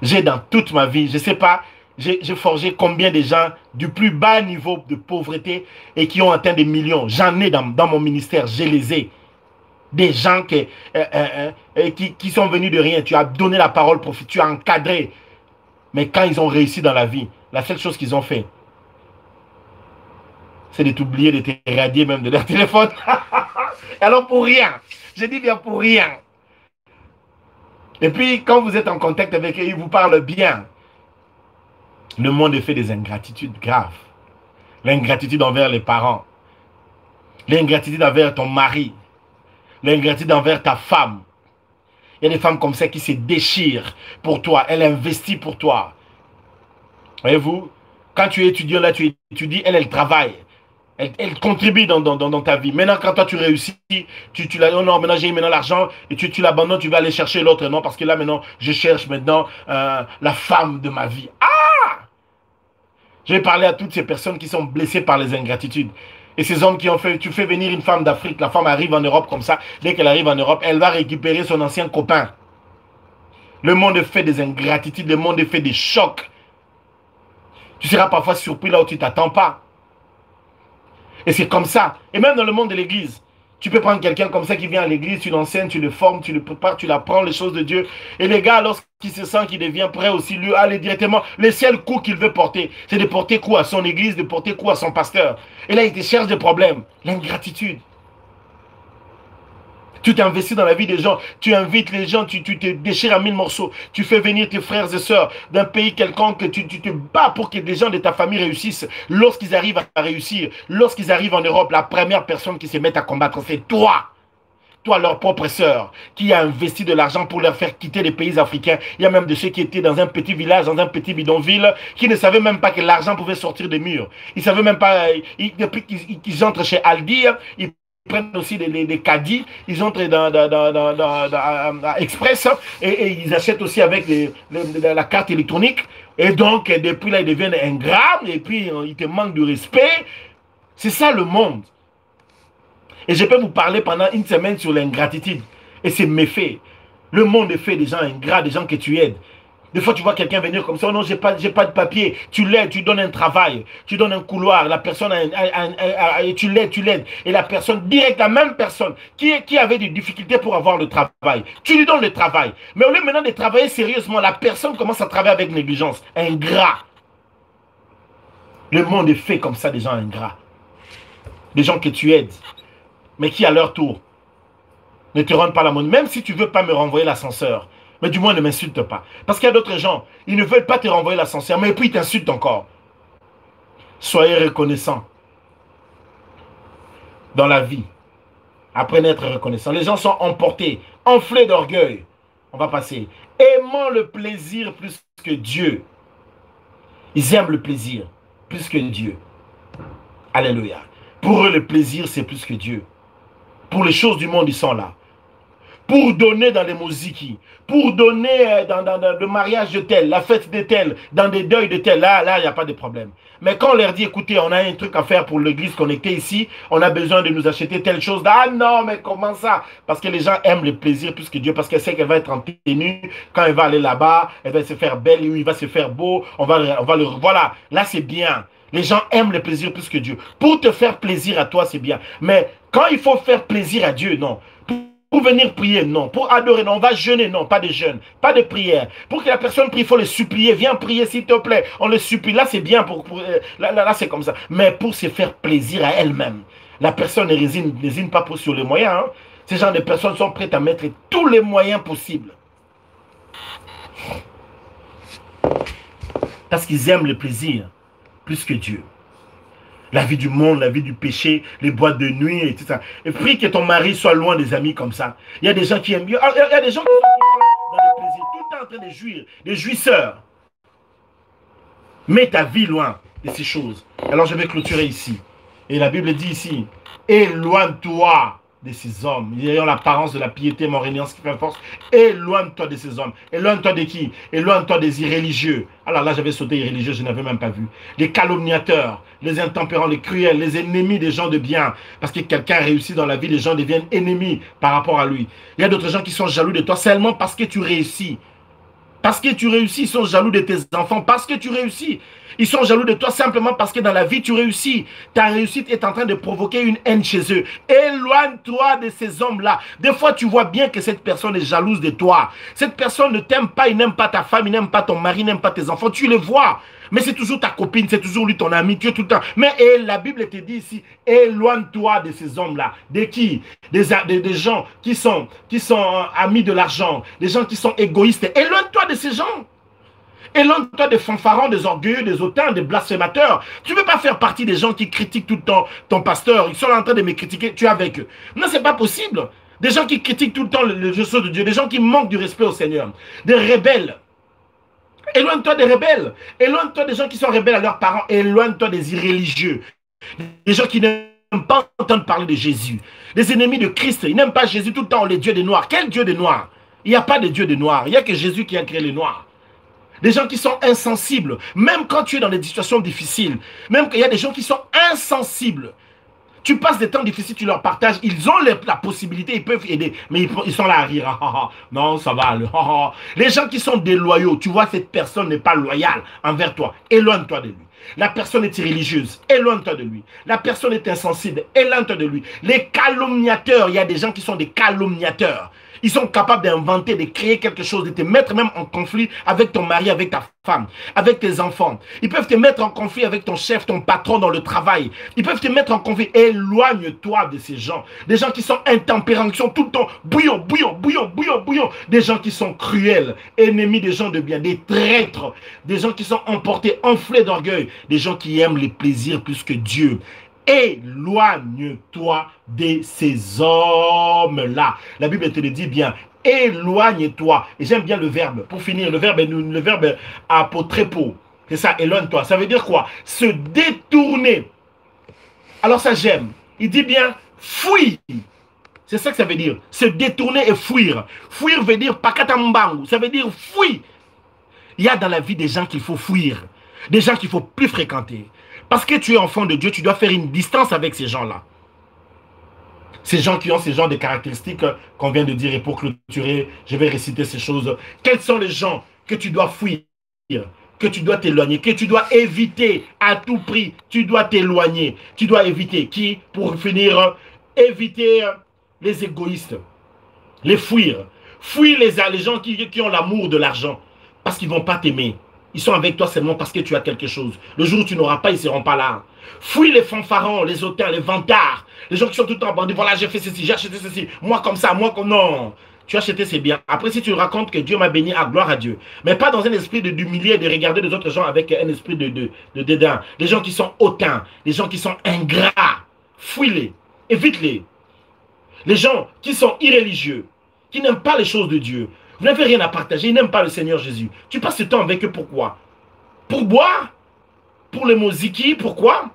j'ai dans toute ma vie, je ne sais pas, j'ai forgé combien de gens du plus bas niveau de pauvreté et qui ont atteint des millions. J'en ai dans mon ministère, je les ai. Des gens qui sont venus de rien. Tu as donné la parole, tu as encadré. Mais quand ils ont réussi dans la vie, la seule chose qu'ils ont fait, c'est de t'oublier, de t'éradier même de leur téléphone. Alors pour rien. Je dis bien pour rien. Et puis quand vous êtes en contact avec eux, ils vous parlent bien. Le monde est fait des ingratitudes graves. L'ingratitude envers les parents. L'ingratitude envers ton mari. L'ingratitude envers ta femme. Il y a des femmes comme ça qui se déchirent pour toi. Elle investit pour toi. Voyez-vous, quand tu es étudiant, là tu étudies, elle travaille. Elle contribue dans ta vie. Maintenant, quand toi tu réussis, tu la oh non, maintenant j'ai maintenant l'argent et tu l'abandonnes, tu vas aller chercher l'autre. Non, parce que là maintenant, je cherche maintenant la femme de ma vie. Ah! Je vais parler à toutes ces personnes qui sont blessées par les ingratitudes. Et ces hommes qui ont fait, tu fais venir une femme d'Afrique, la femme arrive en Europe comme ça, dès qu'elle arrive en Europe, elle va récupérer son ancien copain. Le monde est fait des ingratitudes, le monde est fait des chocs. Tu seras parfois surpris là où tu ne t'attends pas. Et c'est comme ça. Et même dans le monde de l'église, tu peux prendre quelqu'un comme ça qui vient à l'église, tu l'enseignes, tu le formes, tu le prépares, tu l'apprends les choses de Dieu. Et les gars, lorsqu'il se sent qu'il devient prêt aussi, lui, aller directement, le seul coup qu'il veut porter, c'est de porter coup à son église, de porter coup à son pasteur. Et là, il te cherche des problèmes. L'ingratitude. Tu t'investis dans la vie des gens, tu invites les gens, tu te déchires à 1000 morceaux, tu fais venir tes frères et sœurs d'un pays quelconque, tu te bats pour que des gens de ta famille réussissent. Lorsqu'ils arrivent à réussir, lorsqu'ils arrivent en Europe, la première personne qui se met à combattre, c'est toi. Toi, leur propre sœur, qui a investi de l'argent pour leur faire quitter les pays africains. Il y a même de ceux qui étaient dans un petit village, dans un petit bidonville, qui ne savaient même pas que l'argent pouvait sortir des murs. Ils ne savaient même pas, depuis qu'ils entrent chez Aldi, ils prennent aussi des caddies, ils entrent dans Express et ils achètent aussi avec la carte électronique. Et donc, depuis là, ils deviennent ingrats et puis ils te manquent de respect. C'est ça le monde. Et je peux vous parler pendant une semaine sur l'ingratitude et ses méfaits. Le monde est fait des gens ingrats, des gens que tu aides. Des fois, tu vois quelqu'un venir comme ça, oh non, j'ai pas de papier. Tu l'aides, tu donnes un travail, tu donnes un couloir, la personne, tu l'aides. Et la personne, direct, la même personne qui avait des difficultés pour avoir le travail, tu lui donnes le travail. Mais au lieu maintenant de travailler sérieusement, la personne commence à travailler avec négligence. Ingrat. Le monde est fait comme ça, des gens ingrats. Des gens que tu aides, mais qui à leur tour ne te rendent pas la monnaie. Même si tu ne veux pas me renvoyer l'ascenseur, mais du moins ne m'insulte pas. Parce qu'il y a d'autres gens, ils ne veulent pas te renvoyer l'ascenseur, mais puis ils t'insultent encore. Soyez reconnaissants. dans la vie. Apprenez à être reconnaissant. Les gens sont emportés, enflés d'orgueil. On va passer. Aimant le plaisir plus que Dieu. Ils aiment le plaisir plus que Dieu. Alléluia. Pour eux, le plaisir, c'est plus que Dieu. Pour les choses du monde, ils sont là. Pour donner dans les moziki, pour donner dans le mariage de tel, la fête de tel, dans des deuils de tel, là, il n'y a pas de problème. Mais quand on leur dit, écoutez, on a un truc à faire pour l'église connectée ici, on a besoin de nous acheter telle chose, ah non, mais comment ça? Parce que les gens aiment le plaisir plus que Dieu, parce qu'elle sait qu'elle va être en tenue, quand elle va aller là-bas, elle va se faire belle, il va se faire beau, voilà, là c'est bien. Les gens aiment le plaisir plus que Dieu. Pour te faire plaisir à toi, c'est bien. Mais quand il faut faire plaisir à Dieu, non. Pour venir prier, non. Pour adorer, non. On va jeûner, non. Pas de jeûne, pas de prière. Pour que la personne prie, il faut le supplier. Viens prier, s'il te plaît. On le supplie. Là, c'est bien. Là c'est comme ça. Mais pour se faire plaisir à elle-même, la personne ne résine pas sur les moyens. Hein. Ces gens de personnes sont prêtes à mettre tous les moyens possibles. Parce qu'ils aiment le plaisir plus que Dieu. La vie du monde, la vie du péché, les boîtes de nuit et tout ça. Et prie que ton mari soit loin des amis comme ça. Il y a des gens qui aiment bien. Il y a des gens qui sont tout le temps dans le plaisir, tout le temps en train de jouir, des jouisseurs. Mets ta vie loin de ces choses. Alors je vais clôturer ici. Et la Bible dit ici, éloigne-toi de ces hommes. Ayant l'apparence de la piété, mon réunion, ce qui fait force. Éloigne-toi de ces hommes. Éloigne-toi de qui? Éloigne-toi des irréligieux. Alors là, j'avais sauté irréligieux, je n'avais même pas vu. Les calomniateurs, les intempérants, les cruels, les ennemis des gens de bien. Parce que quelqu'un réussit dans la vie, les gens deviennent ennemis par rapport à lui. Il y a d'autres gens qui sont jaloux de toi seulement parce que tu réussis. Parce que tu réussis, ils sont jaloux de tes enfants. Parce que tu réussis. Ils sont jaloux de toi simplement parce que dans la vie, tu réussis. Ta réussite est en train de provoquer une haine chez eux. Éloigne-toi de ces hommes-là. Des fois, tu vois bien que cette personne est jalouse de toi. Cette personne ne t'aime pas, il n'aime pas ta femme, il n'aime pas ton mari, il n'aime pas tes enfants. Tu le vois. Mais c'est toujours ta copine, c'est toujours lui ton ami, tu es tout le temps. Mais la Bible te dit ici, éloigne-toi de ces hommes-là. De qui? Des gens qui sont amis de l'argent, des gens qui sont égoïstes. Éloigne-toi de ces gens. Éloigne-toi des fanfarons, des orgueilleux, des hautains, des blasphémateurs. Tu ne veux pas faire partie des gens qui critiquent tout le temps ton pasteur. Ils sont en train de me critiquer, tu es avec eux. Non, ce n'est pas possible. Des gens qui critiquent tout le temps les choses de Dieu, des gens qui manquent du respect au Seigneur, des rebelles. Éloigne-toi des rebelles. Éloigne-toi des gens qui sont rebelles à leurs parents. Éloigne-toi des irréligieux. Des gens qui n'aiment pas entendre parler de Jésus. Des ennemis de Christ. Ils n'aiment pas Jésus tout le temps, les dieux des Noirs. Quel Dieu des Noirs? Il n'y a pas de Dieu des Noirs. Il n'y a que Jésus qui a créé les Noirs. Des gens qui sont insensibles. Même quand tu es dans des situations difficiles. Même qu'il y a des gens qui sont insensibles. Tu passes des temps difficiles, tu leur partages. Ils ont la possibilité, ils peuvent aider. Mais ils sont là à rire. Non, ça va. Les gens qui sont déloyaux, tu vois, cette personne n'est pas loyale envers toi. Éloigne-toi de lui. La personne est irréligieuse, éloigne-toi de lui. La personne est insensible, éloigne-toi de lui. Les calomniateurs, il y a des gens qui sont des calomniateurs. Ils sont capables d'inventer, de créer quelque chose, de te mettre même en conflit avec ton mari, avec ta femme, avec tes enfants. Ils peuvent te mettre en conflit avec ton chef, ton patron dans le travail. Ils peuvent te mettre en conflit. Éloigne-toi de ces gens. Des gens qui sont intempérants, qui sont tout le temps bouillon. Des gens qui sont cruels, ennemis des gens de bien, des traîtres, des gens qui sont emportés, enflés d'orgueil, des gens qui aiment les plaisirs plus que Dieu. Éloigne-toi de ces hommes-là. La Bible te le dit bien. Éloigne-toi. Et j'aime bien le verbe. Pour finir, le verbe apotrépo. C'est ça, éloigne-toi. Ça veut dire quoi? Se détourner. Alors ça, j'aime. Il dit bien, fuis. C'est ça que ça veut dire. Se détourner et fuir. Fuir veut dire pakatambangu. Ça veut dire fuis. Il y a dans la vie des gens qu'il faut fuir. Des gens qu'il ne faut plus fréquenter. Parce que tu es enfant de Dieu, tu dois faire une distance avec ces gens-là. Ces gens qui ont ces genres de caractéristiques qu'on vient de dire. Et pour clôturer, je vais réciter ces choses. Quels sont les gens que tu dois fuir, que tu dois t'éloigner, que tu dois éviter à tout prix? Tu dois t'éloigner. Tu dois éviter qui? Pour finir, éviter les égoïstes. Les fuir. Fuis les gens qui ont l'amour de l'argent. Parce qu'ils ne vont pas t'aimer. Ils sont avec toi seulement parce que tu as quelque chose. Le jour où tu n'auras pas, ils ne seront pas là. Fuis les fanfarons, les hautains, les vantards. Les gens qui sont tout le temps bandits. Voilà, j'ai fait ceci, j'ai acheté ceci. Moi comme ça, moi comme... Non. Tu as acheté, c'est bien. Après, si tu racontes que Dieu m'a béni, gloire à Dieu. Mais pas dans un esprit d'humilier et de regarder les autres gens avec un esprit de dédain. Les gens qui sont hautains, les gens qui sont ingrats. Fuis-les. Évite-les. Les gens qui sont irréligieux, qui n'aiment pas les choses de Dieu, vous n'avez rien à partager, ils n'aiment pas le Seigneur Jésus. Tu passes ce temps avec eux pourquoi? Pour boire? Pour les moziki? Pourquoi?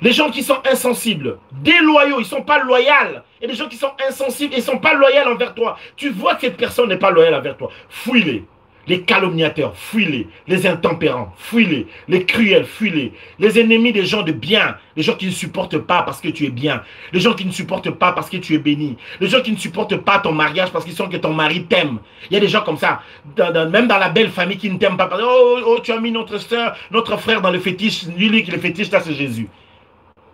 Les gens qui sont insensibles, déloyaux, ils ne sont pas loyaux. Et les gens qui sont insensibles, ils ne sont pas loyaux envers toi. Tu vois que cette personne n'est pas loyale envers toi. Fuis-les. Les calomniateurs, fuis-les. Les intempérants, fuis-les. Les cruels, fuis-les. Les ennemis des gens de bien. Les gens qui ne supportent pas parce que tu es bien. Les gens qui ne supportent pas parce que tu es béni. Les gens qui ne supportent pas ton mariage parce qu'ils sentent que ton mari t'aime. Il y a des gens comme ça, même dans la belle famille qui ne t'aiment pas. Oh, tu as mis notre soeur, notre frère dans le fétiche. Lui qui le fétiche, là, c'est Jésus.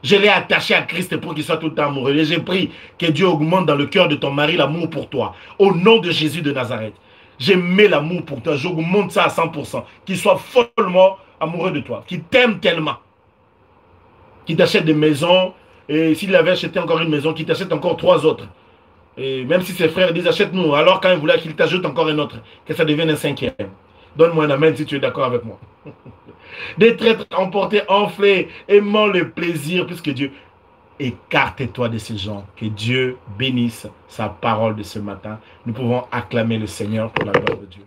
Je l'ai attaché à Christ pour qu'il soit tout le temps amoureux. Et j'ai pris que Dieu augmente dans le cœur de ton mari l'amour pour toi. Au nom de Jésus de Nazareth. J'ai mis l'amour pour toi. J'augmente ça à 100%. Qu'il soit follement amoureux de toi. Qu'il t'aime tellement. Qu'il t'achète des maisons. Et s'il avait acheté encore une maison, qu'il t'achète encore 3 autres. Et même si ses frères disent achète-nous. Alors quand il voulait qu'il t'ajoute encore un autre. Que ça devienne un 5e. Donne-moi un amen si tu es d'accord avec moi. Des traîtres emportés, enflés, aimant le plaisir, puisque Dieu, écarte-toi de ces gens. Que Dieu bénisse sa parole de ce matin. Nous pouvons acclamer le Seigneur pour la gloire de Dieu.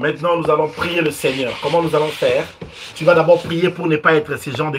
Maintenant, nous allons prier le Seigneur. Comment nous allons faire? Tu vas d'abord prier pour ne pas être ces gens de